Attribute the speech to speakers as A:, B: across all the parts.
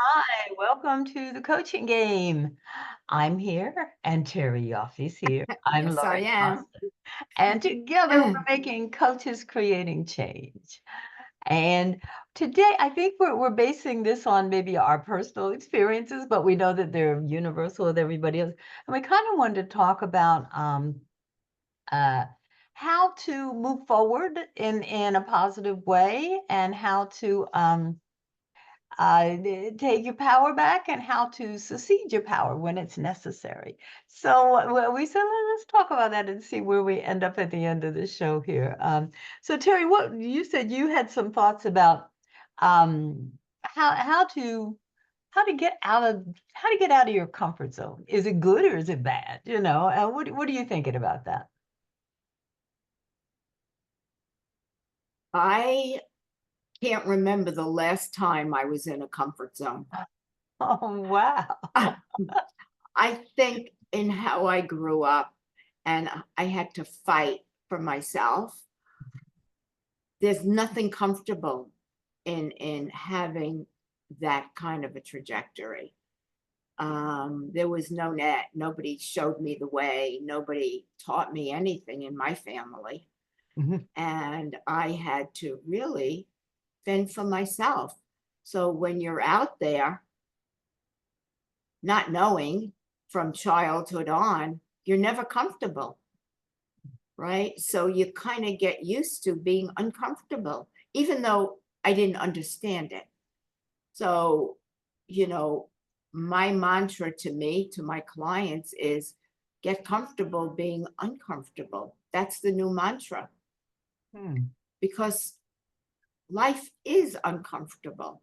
A: Hi, welcome to the coaching game. I'm here and Terry Yoffe's here. I'm
B: Yes, I
A: Laurie
B: am.
A: Lawson. And together we're making coaches creating change. And today I think we're basing this on maybe our personal experiences, but we know that they're universal with everybody else. And we kind of wanted to talk about uh, how to move forward in a positive way and how to take your power back and how to secede your power when it's necessary. So we said, let's talk about that and see where we end up at the end of the show here. So Terry, what you said you had some thoughts about how to get out of your comfort zone. Is it good or is it bad? And what are you thinking about that?
B: I can't remember the last time I was in a comfort zone.
A: Oh, wow.
B: I think in how I grew up and I had to fight for myself. There's nothing comfortable in having that kind of a trajectory. There was no net. Nobody showed me the way. Nobody taught me anything in my family.
A: Mhm.
B: And I had to really fend for myself. So when you're out there, not knowing from childhood on, you're never comfortable, right? So you kind of get used to being uncomfortable, even though I didn't understand it. So, you know, my mantra to me, to my clients is get comfortable being uncomfortable. That's the new mantra
A: Hmm.
B: because life is uncomfortable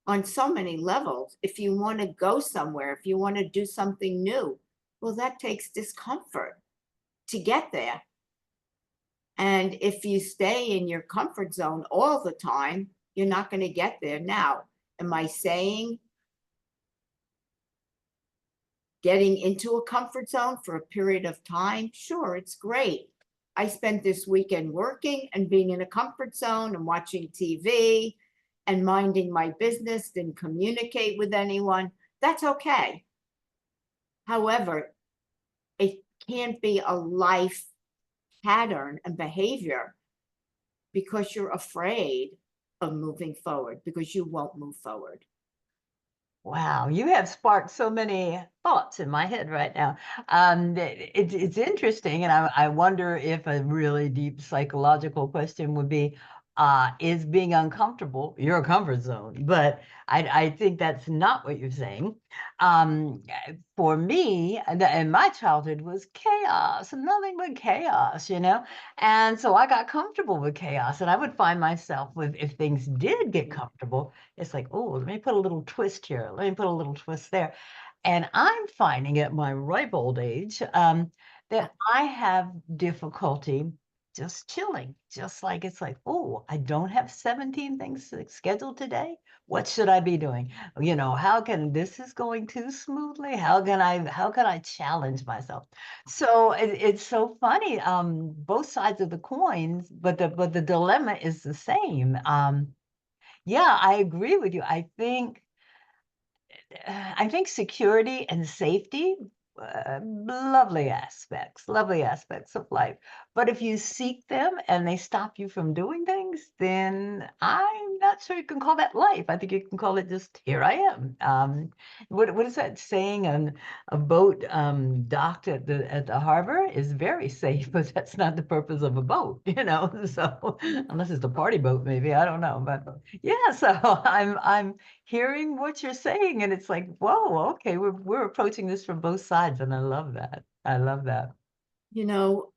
B: on so many levels. If you want to go somewhere, if you want to do something new, well, that takes discomfort to get there. And if you stay in your comfort zone all the time, you're not going to get there. Now, am I saying getting into a comfort zone for a period of time? Sure, it's great. I spent this weekend working and being in a comfort zone and watching TV and minding my business, didn't communicate with anyone. That's okay. However, it can't be a life pattern and behavior because you're afraid of moving forward because you won't move forward.
A: Wow, you have sparked so many thoughts in my head right now. It's interesting, and I wonder if a really deep psychological question would be, is being uncomfortable your comfort zone? But I think that's not what you're saying. For me, and my childhood was chaos, nothing but chaos. And so I got comfortable with chaos, and I would find myself with if things did get comfortable. It's like, oh, let me put a little twist here. Let me put a little twist there. And I'm finding at my ripe old age that I have difficulty just chilling, just like it's like, oh, I don't have 17 things scheduled today. What should I be doing? How can this is going too smoothly? How can I challenge myself? So it's so funny. Both sides of the coins, but the dilemma is the same. Yeah, I agree with you. I think security and safety, lovely aspects of life. But if you seek them and they stop you from doing things, then I'm not sure you can call that life. I think you can call it just here I am. What is that saying? A boat docked at the harbor is very safe, but that's not the purpose of a boat. So unless it's a party boat, maybe I don't know. But yeah, so I'm hearing what you're saying, and it's like, whoa, okay, we're approaching this from both sides, and I love that. I love that.
B: You know,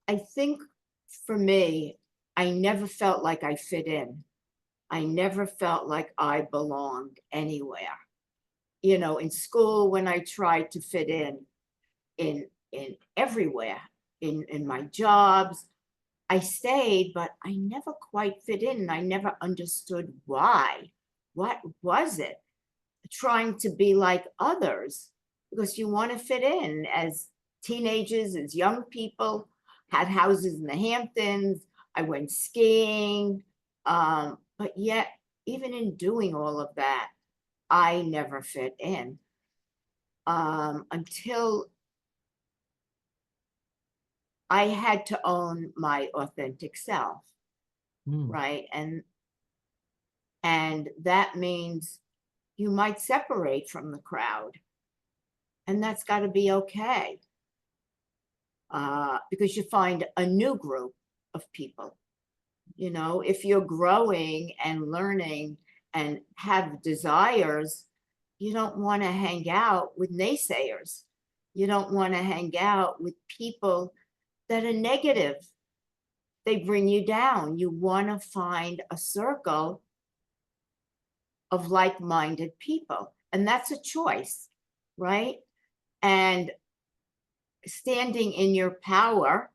B: I think for me, I never felt like I fit in. I never felt like I belonged anywhere. In school when I tried to fit in everywhere, in my jobs, I stayed, but I never quite fit in. I never understood why. What was it? Trying to be like others because you want to fit in as teenagers, as young people. had houses in the Hamptons. I went skiing. But yet, even in doing all of that, I never fit in until I had to own my authentic self,
A: Mm.
B: right? And that means you might separate from the crowd, and that's got to be okay, because you find a new group of people. You know, if you're growing and learning and have desires, you don't want to hang out with naysayers. You don't want to hang out with people that are negative. They bring you down. You want to find a circle of like-minded people. And that's a choice, right? And standing in your power,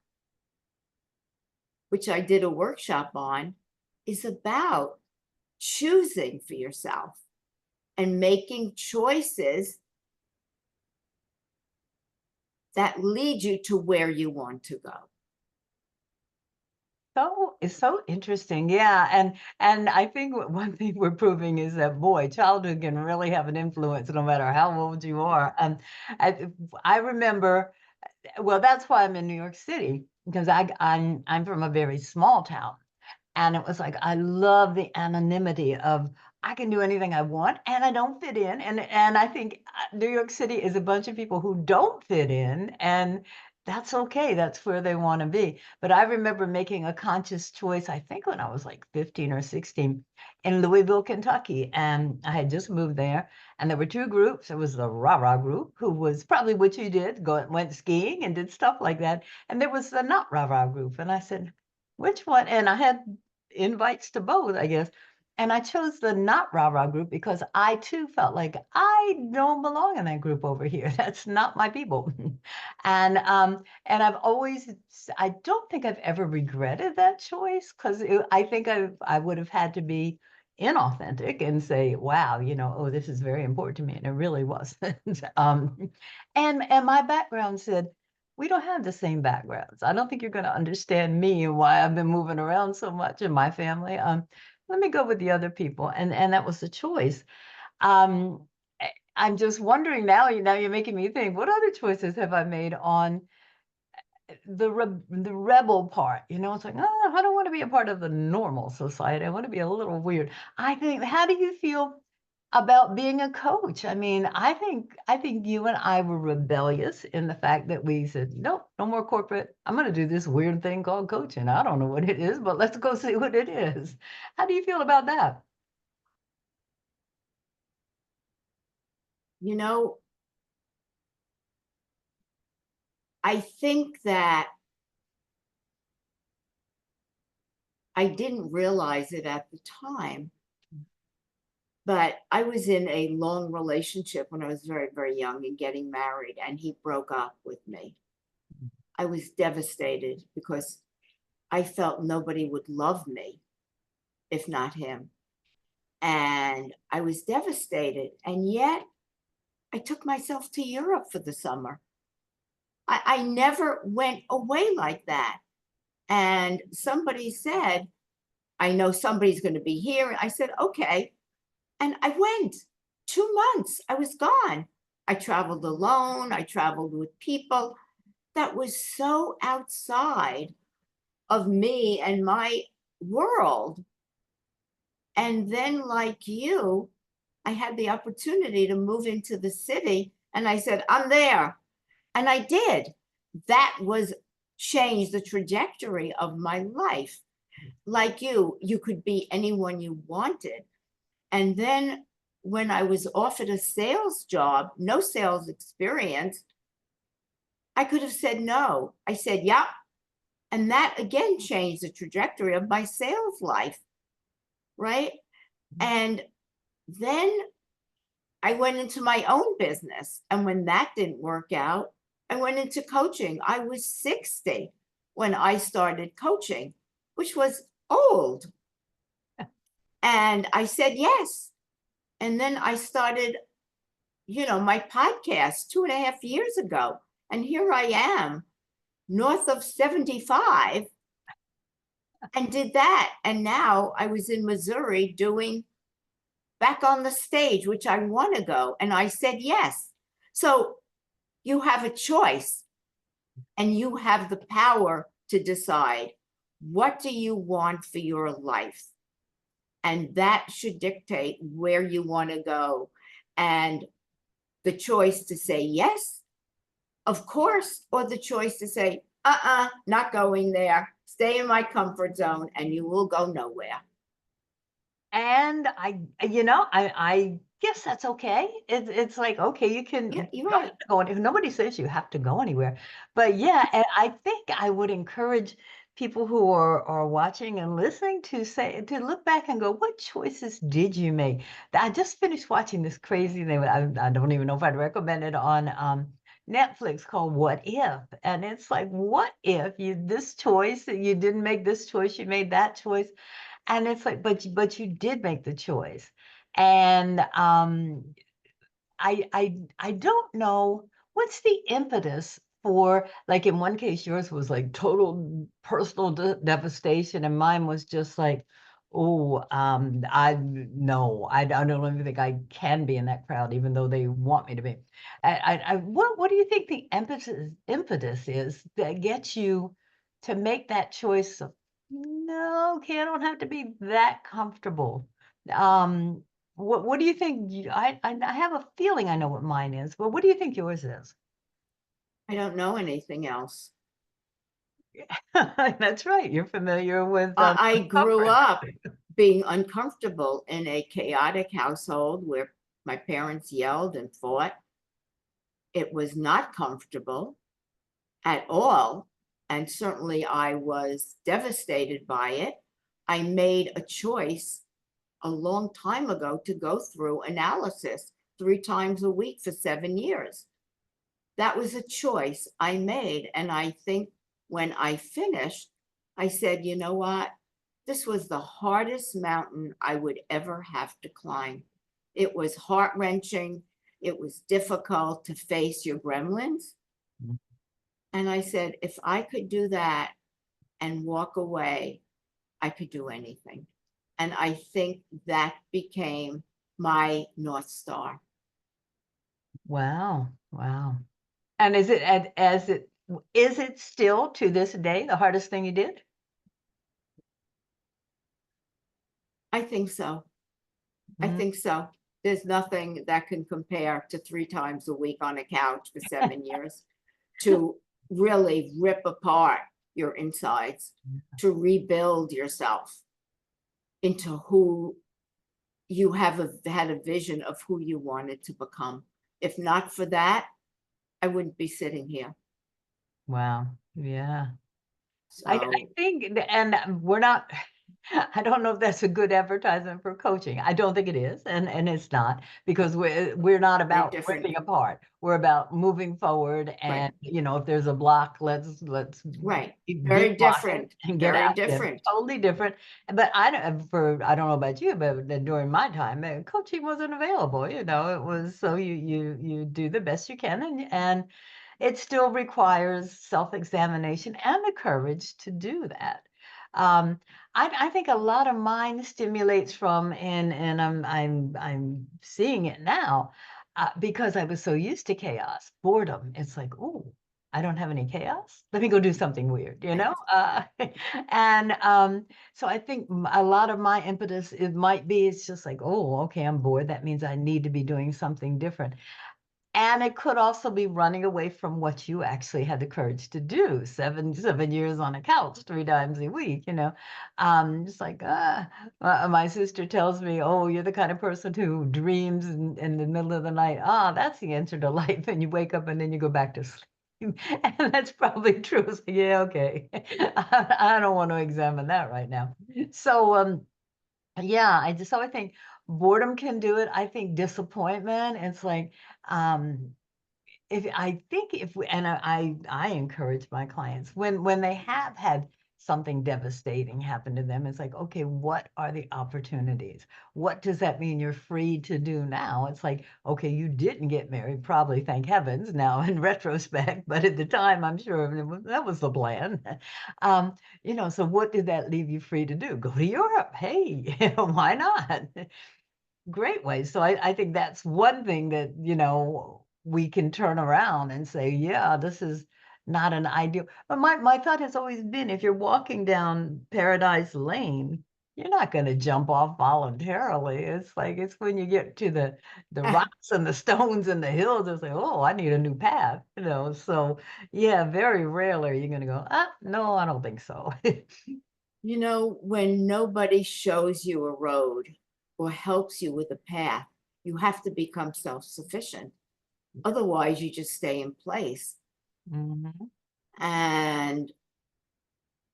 B: which I did a workshop on, is about choosing for yourself and making choices that lead you to where you want to go.
A: So it's so interesting. Yeah. And I think one thing we're proving is that boy, childhood can really have an influence no matter how old you are. I, I remember, well, that's why I'm in New York City, because I'm from a very small town. And it was like, I love the anonymity of I can do anything I want and I don't fit in. And I think New York City is a bunch of people who don't fit in, and that's okay. That's where they want to be. But I remember making a conscious choice, I think when I was like 15 or 16 in Louisville, Kentucky. And I had just moved there. And there were two groups. There was the rah-rah group, who was probably what you did, went skiing and did stuff like that. And there was the not rah-rah group. And I said, which one? And I had invites to both, I guess. And I chose the not rah-rah group because I too felt like I don't belong in that group over here. That's not my people. And I've always, I don't think I've ever regretted that choice, because I think I would have had to be inauthentic and say, wow, oh, this is very important to me. And it really wasn't. And my background said, we don't have the same backgrounds. I don't think you're going to understand me and why I've been moving around so much in my family. Let me go with the other people, and that was the choice. Um, I'm just wondering now. Now you're making me think. What other choices have I made on the rebel part? It's like, oh, I don't want to be a part of the normal society. I want to be a little weird. I think. How do you feel about being a coach? I mean, I think you and I were rebellious in the fact that we said, nope, no more corporate. I'm going to do this weird thing called coaching. I don't know what it is, but let's go see what it is. How do you feel about that?
B: You know, I think that I didn't realize it at the time, but I was in a long relationship when I was very, very young and getting married, and he broke up with me. I was devastated because I felt nobody would love me if not him. And I was devastated. And yet I took myself to Europe for the summer. I never went away like that. And somebody said, I know somebody's going to be here. I said, okay. And I went 2 months. I was gone. I traveled alone. I traveled with people that was so outside of me and my world. And then, like you, I had the opportunity to move into the city, and I said, I'm there. And I did. That was changed the trajectory of my life. Like you could be anyone you wanted. And then when I was offered a sales job, no sales experience, I could have said no. I said, yeah. And that again changed the trajectory of my sales life. Right. And then I went into my own business. And when that didn't work out, I went into coaching. I was 60 when I started coaching, which was old. And I said yes. And then I started, my podcast 2.5 years ago. And here I am north of 75 and did that. And now I was in Missouri doing back on the stage, which I want to go. And I said yes. So you have a choice and you have the power to decide, what do you want for your life? And that should dictate where you want to go. And the choice to say yes, of course, or the choice to say, not going there, stay in my comfort zone, and you will go nowhere.
A: And I guess that's okay. It's like, okay, you
B: Yeah,
A: can,
B: you're
A: don't
B: right.
A: have to go if nobody says you have to go anywhere. But yeah, and I think I would encourage people who are watching and listening to look back and go, what choices did you make? I just finished watching this crazy thing. I don't even know if I'd recommend it on Netflix, called What If? And it's like, what if this choice, you didn't make this choice, you made that choice? And it's like, but you did make the choice. And I don't know what's the impetus for, like, in one case yours was like total personal devastation, and mine was just like, oh, I no, I don't even think I can be in that crowd, even though they want me to be. What do you think the impetus is that gets you to make that choice of, no, okay, I don't have to be that comfortable. Um, what do you think? I have a feeling I know what mine is, but what do you think yours is?
B: I don't know anything else.
A: That's right. You're familiar with
B: I grew
A: comfort.
B: up being uncomfortable in a chaotic household where my parents yelled and fought. It was not comfortable at all. And certainly I was devastated by it. I made a choice a long time ago to go through analysis 3 times a week for 7 years. That was a choice I made. And I think when I finished, I said, you know what? This was the hardest mountain I would ever have to climb. It was heart wrenching. It was difficult to face your gremlins. And I said, if I could do that and walk away, I could do anything. And I think that became my North Star.
A: Wow, wow. And is it still to this day the hardest thing you did?
B: I think so. I
A: Mm.
B: think so. There's nothing that can compare to 3 times a week on a couch for 7 years to really rip apart your insides, to rebuild yourself into who you had a vision of who you wanted to become. If not for that, I wouldn't be sitting here.
A: Wow. Yeah. I
B: So
A: think, and we're not, I don't know if that's a good advertisement for coaching. I don't think it is, and it's not, because we're not
B: very
A: about
B: different.
A: ripping apart. We're about moving forward,
B: Right.
A: and if there's a block, let's
B: Right.
A: de
B: Very
A: block it
B: different.
A: and get
B: Very
A: out of it.
B: different.
A: Totally different. But I don't know about you, but during my time, coaching wasn't available. It was, so you do the best you can, and it still requires self-examination and the courage to do that. Um, I think a lot of mine stimulates from, and I'm seeing it now, because I was so used to chaos, boredom. It's like, oh, I don't have any chaos. Let me go do something weird, you
B: Right.
A: know? And so I think a lot of my impetus, it might be, it's just like, oh, okay, I'm bored. That means I need to be doing something different. And it could also be running away from what you actually had the courage to do, 7 years on a couch 3 times a week, just like, my sister tells me, oh, you're the kind of person who dreams in the middle of the night. Ah, that's the answer to life. And you wake up and then you go back to sleep. And that's probably true. So, yeah, okay. I don't want to examine that right now. So, yeah, so I think boredom can do it. I think disappointment, it's like, um, if I think if we, and I encourage my clients, when they have had something devastating happened to them. It's like, okay, what are the opportunities? What does that mean you're free to do now? It's like, okay, you didn't get married, probably, thank heavens, now in retrospect, but at the time, I'm sure that was the plan. Um, so what did that leave you free to do? Go to Europe. Hey, why not? Great way. So I think that's one thing that, we can turn around and say, yeah, this is not an ideal. But my thought has always been if you're walking down Paradise Lane, you're not going to jump off voluntarily. It's like it's when you get to the rocks and the stones and the hills, it's like, oh, I need a new path, So yeah, very rarely are you going to go, no, I don't think so.
B: When nobody shows you a road or helps you with a path, you have to become self-sufficient. Otherwise, you just stay in place.
A: Mhm.
B: And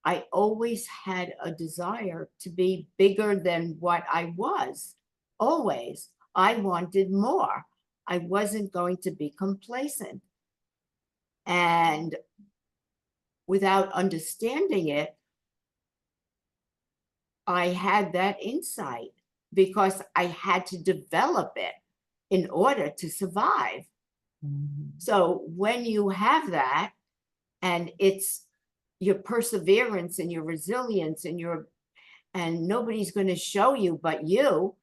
B: I always had a desire to be bigger than what I was. Always. I wanted more. I wasn't going to be complacent. And without understanding it, I had that insight because I had to develop it in order to survive.
A: Mhm.
B: So when you have that, and it's your perseverance and your resilience and nobody's going to show you but you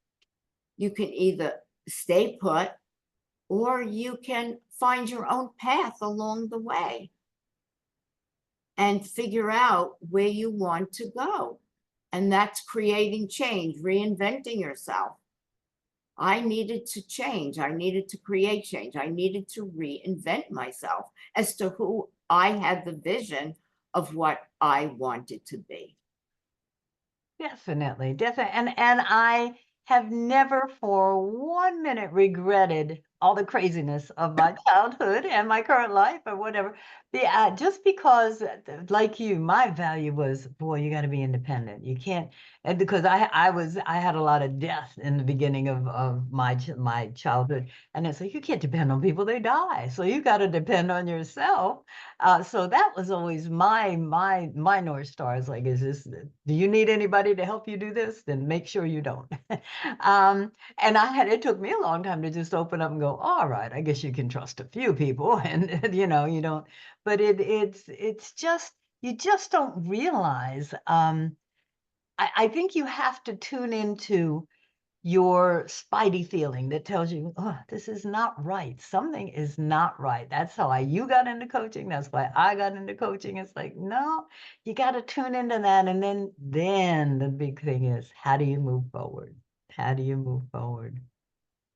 B: can either stay put or you can find your own path along the way and figure out where you want to go. And that's creating change, reinventing yourself. I needed to change. I needed to create change. I needed to reinvent myself as to who I had the vision of what I wanted to be.
A: Definitely, definitely. And I have never for 1 minute regretted all the craziness of my childhood and my current life or whatever. Just because, like you, my value was, boy, you got to be independent. You can't, and because I had a lot of death in the beginning of my childhood, and it's like you can't depend on people; they die. So you got to depend on yourself. So that was always my North Star is like, do you need anybody to help you do this? Then make sure you don't. And it took me a long time to just open up and go, all right, I guess you can trust a few people and you don't, but it's just, you just don't realize, I think you have to tune into your spidey feeling that tells you, oh, this is not right. Something is not right. That's how you got into coaching. That's why I got into coaching. It's like, no, you got to tune into that. And then the big thing is, how do you move forward? How do you move forward?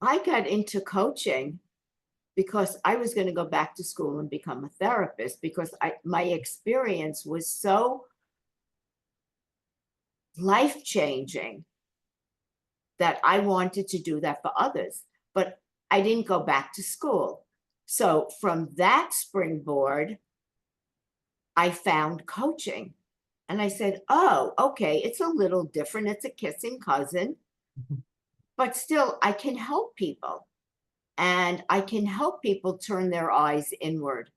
B: I got into coaching because I was going to go back to school and become a therapist because my experience was so life changing that I wanted to do that for others. But I didn't go back to school. So from that springboard, I found coaching. And I said, oh, okay, it's a little different. It's a kissing cousin,
A: Mhm.
B: but still, I can help people. And I can help people turn their eyes inward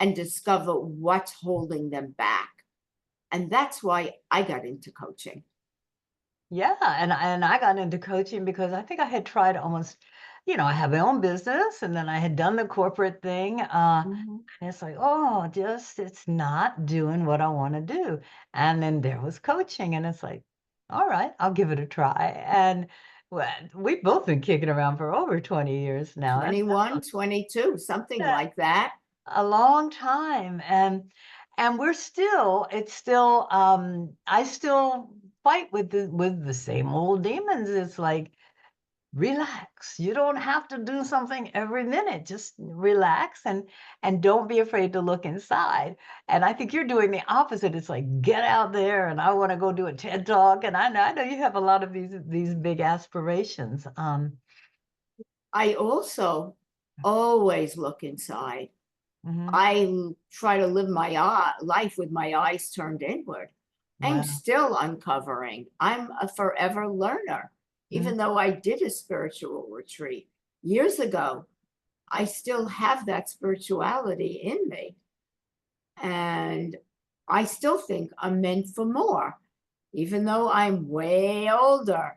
B: and discover what's holding them back. And that's why I got into coaching.
A: Yeah, and I got into coaching because I think I had tried almost, I have my own business and then I had done the corporate thing.
B: Mhm.
A: And it's like, oh, it's not doing what I want to do. And then there was coaching, and it's like, all right, I'll give it a try. And we've both been kicking around for over 20 years now. That's
B: 21, 22, something like that.
A: a long time. And it's still, I still fight with the same old demons. It's like, relax. You don't have to do something every minute. Just relax and don't be afraid to look inside. And I think you're doing the opposite. It's like get out there and I want to go do a TED talk. And I know you have a lot of these big aspirations.
B: I also always look inside.
A: Mhm.
B: I try to live my life with my eyes turned inward. I'm
A: Wow.
B: still uncovering. I'm a forever learner.
A: Mhm.
B: Even though I did a spiritual retreat years ago, I still have that spirituality in me. And I still think I'm meant for more. Even though I'm way older,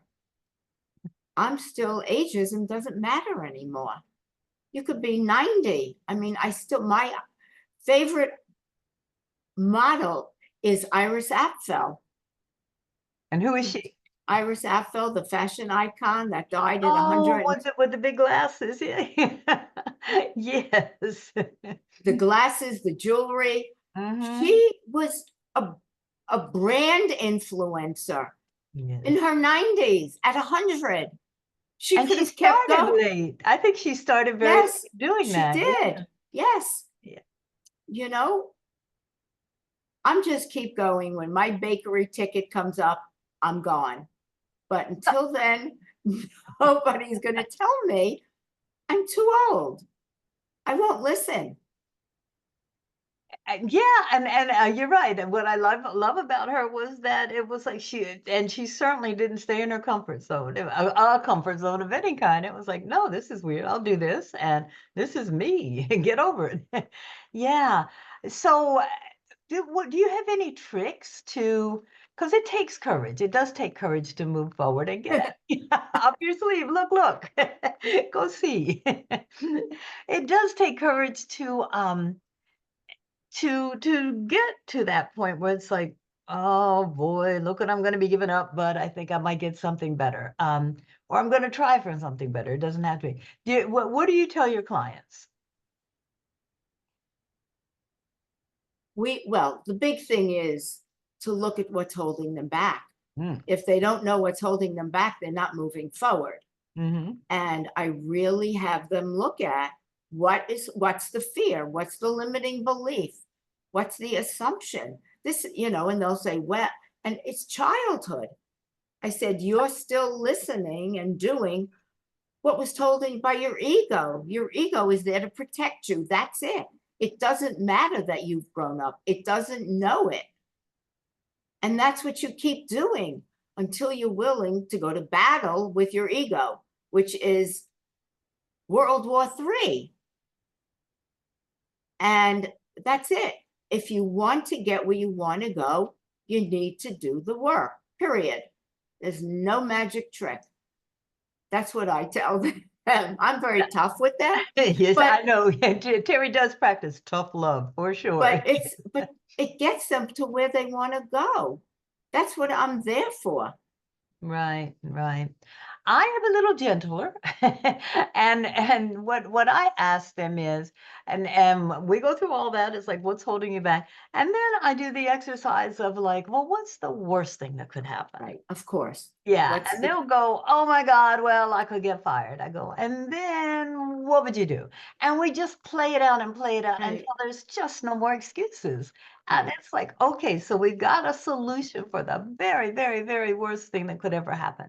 B: I'm still ageism doesn't matter anymore. You could be 90. I mean, my favorite model is Iris Apfel.
A: And who is she?
B: Iris Apfel, the fashion icon that died at
A: Oh,
B: 100.
A: with the big glasses, yeah. Yes.
B: The glasses, the jewelry.
A: Mm-hmm.
B: She was a brand influencer in
A: Yes.
B: her 90s at 100. She
A: And
B: could
A: she
B: have kept
A: started
B: going.
A: late. I think she started very late
B: Yes,
A: doing
B: she
A: that. Yeah.
B: did. Yes.
A: Yeah.
B: You know, I'm just keep going. When my bakery ticket comes up, I'm gone. But until then, nobody's going to tell me I'm too old. I won't listen.
A: Yeah, and you're right. And what I love about her was that it was like she certainly didn't stay in her comfort zone, a comfort zone of any kind. It was like, no, this is weird. I'll do this, and this is me. Get over it. Yeah. So, do you have any tricks to? Because it takes courage. It does take courage to move forward and get it up your sleeve. Look, go see. It does take courage to get to that point where it's like, oh boy, look what I'm going to be giving up, but I think I might get something better, or I'm going to try for something better. It doesn't have to be. What do you tell your clients?
B: Well, the big thing is to look at what's holding them back.
A: Mm,
B: If they don't know what's holding them back, they're not moving forward.
A: mm-hmm.
B: And I really have them look at what's the fear, what's the limiting belief, what's the assumption. And they'll say, well, and it's childhood. I said, you're still listening and doing what was told by your ego. Your ego is there to protect you. That's it. It doesn't matter that you've grown up. It doesn't know it. And that's what you keep doing until you're willing to go to battle with your ego, which is World War III. And that's it. If you want to get where you want to go, you need to do the work, period. There's no magic trick. That's what I tell them. I'm very tough with them,
A: Yes,
B: but
A: I know. Terry does practice tough love for sure.
B: but it gets them to where they want to go. That's what I'm there for.
A: Right, right. I am a little gentler, and what I ask them is, and we go through all that. It's like, what's holding you back? And then I do the exercise of like, well, what's the worst thing that could happen?
B: Right, of course.
A: Yeah,
B: What's
A: and
B: the
A: they'll go, "Oh my God, well, I could get fired." I go, "And then what would you do?" And we just play it out and play it out
B: right,
A: until there's just no more excuses. And
B: right.
A: it's like, okay, so we've got a solution for the very, very, very worst thing that could ever happen.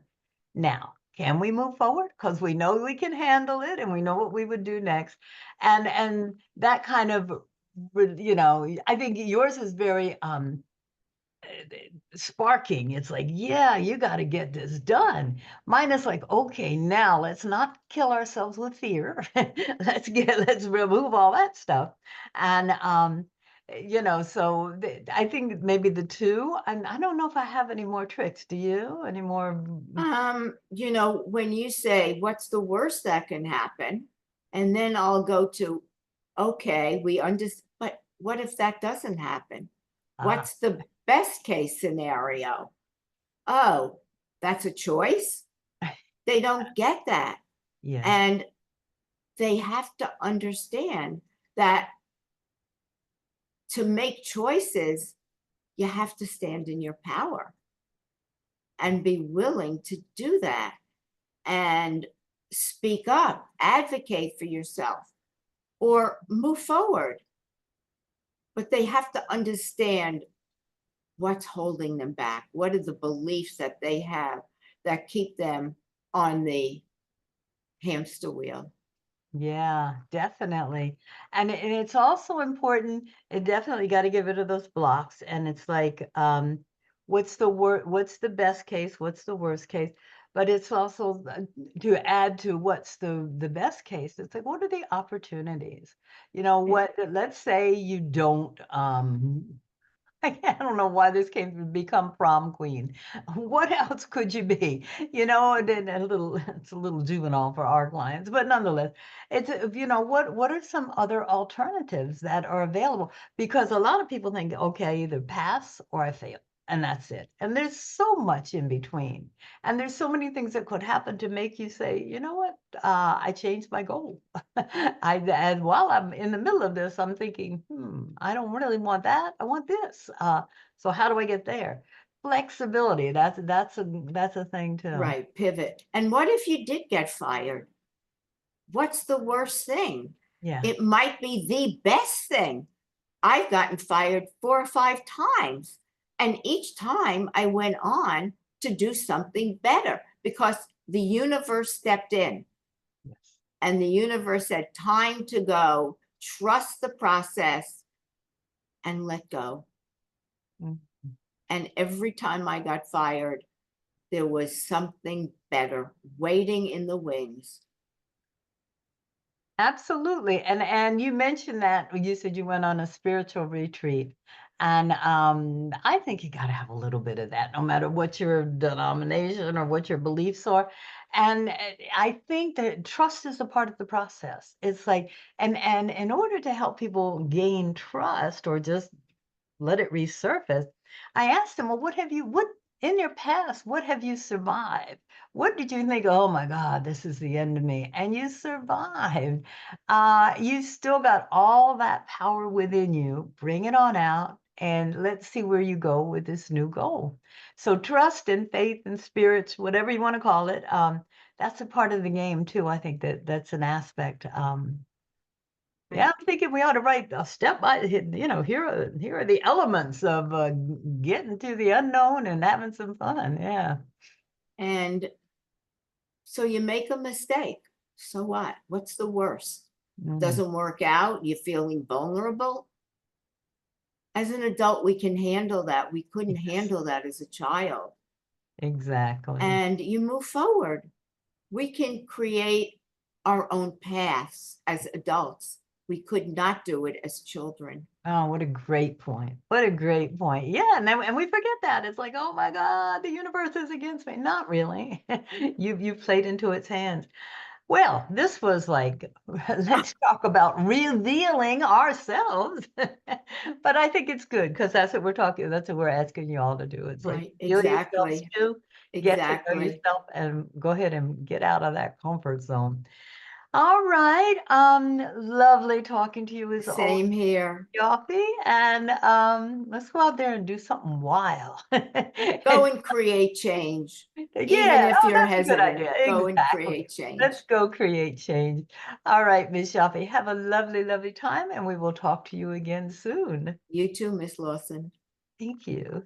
A: Now, can we move forward? Because we know we can handle it and we know what we would do next. And that kind of, I think yours is very sparking. It's like, yeah, you got to get this done. Mine is like, okay, now let's not kill ourselves with fear. Let's remove all that stuff. And so I think maybe the two, and I don't know if I have any more tricks. Do you? Any more?
B: When you say what's the worst that can happen, and then I'll go to, okay, we understand, but what if that doesn't happen?
A: Ah,
B: What's the best case scenario? Oh, that's a choice. They don't get that.
A: yes.
B: And they have to understand that to make choices, you have to stand in your power and be willing to do that and speak up, advocate for yourself, or move forward. But they have to understand what's holding them back. What are the beliefs that they have that keep them on the hamster wheel?
A: Yeah, definitely. And it's also important, it definitely got to get rid of those blocks. And it's like, what's the best case? What's the worst case? But it's also to add to what's the best case. It's like, what are the opportunities?
B: Yeah.
A: Let's say you don't I don't know why this came to become prom queen. What else could you be? You know, and then a little, it's a little juvenile for our clients, but nonetheless, what are some other alternatives that are available? Because a lot of people think, okay, I either pass or I fail, and that's it. And there's so much in between. And there's so many things that could happen to make you say, you know what, I changed my goal. And while I'm in the middle of this, I'm thinking, I don't really want that. I want this. So how do I get there? Flexibility. That's a thing too.
B: Right, pivot. And what if you did get fired? What's the worst thing?
A: Yeah.
B: It might be the best thing. I've gotten fired 4 or 5 times. And each time I went on to do something better because the universe stepped in
A: Yes.
B: and the universe said, time to go, trust the process and let go.
A: Mm.
B: And every time I got fired, there was something better waiting in the wings.
A: Absolutely. And you mentioned that you said you went on a spiritual retreat. And I think you got to have a little bit of that, no matter what your denomination or what your beliefs are. And I think that trust is a part of the process. It's like, and in order to help people gain trust or just let it resurface, I asked him, well, what in your past, what have you survived? What did you think, oh my God, this is the end of me? And you survived. You still got all that power within you. Bring it on out. And let's see where you go with this new goal. So trust and faith and spirits, whatever you want to call it, that's a part of the game too. I think that's an aspect. Yeah,
B: Right.
A: I'm thinking we ought to write a step by, here are the elements of getting to the unknown and having some fun. Yeah.
B: And so you make a mistake. So what? What's the worst?
A: Mm,
B: Doesn't work out. You're feeling vulnerable. As an adult, we can handle that. We couldn't
A: yes,
B: handle that as a child.
A: exactly.
B: And you move forward. We can create our own paths as adults. We could not do it as children.
A: Oh, what a great point. What a great point. Yeah, and we forget that. It's like, oh my God, the universe is against me. Not really. You've played into its hands. Well, this was like, let's talk about revealing ourselves. But I think it's good because that's what we're asking you all to do. It's like
B: Right.
A: reveal yourselves
B: Exactly.
A: too, get to know
B: Exactly.
A: yourself and go ahead and get out of that comfort zone. All right. Lovely talking to you as always,
B: Same here.
A: Yoffe. And let's go out there and do something wild.
B: Go
A: And
B: and create change. Even
A: yeah,
B: if
A: oh,
B: you're
A: that's a good
B: hesitant,
A: idea.
B: go and
A: Exactly.
B: create
A: Let's
B: change.
A: go create change. All right, Miss Yaffe, have a lovely, lovely time, and we will talk to you again soon.
B: You too, Miss Lawson.
A: Thank you.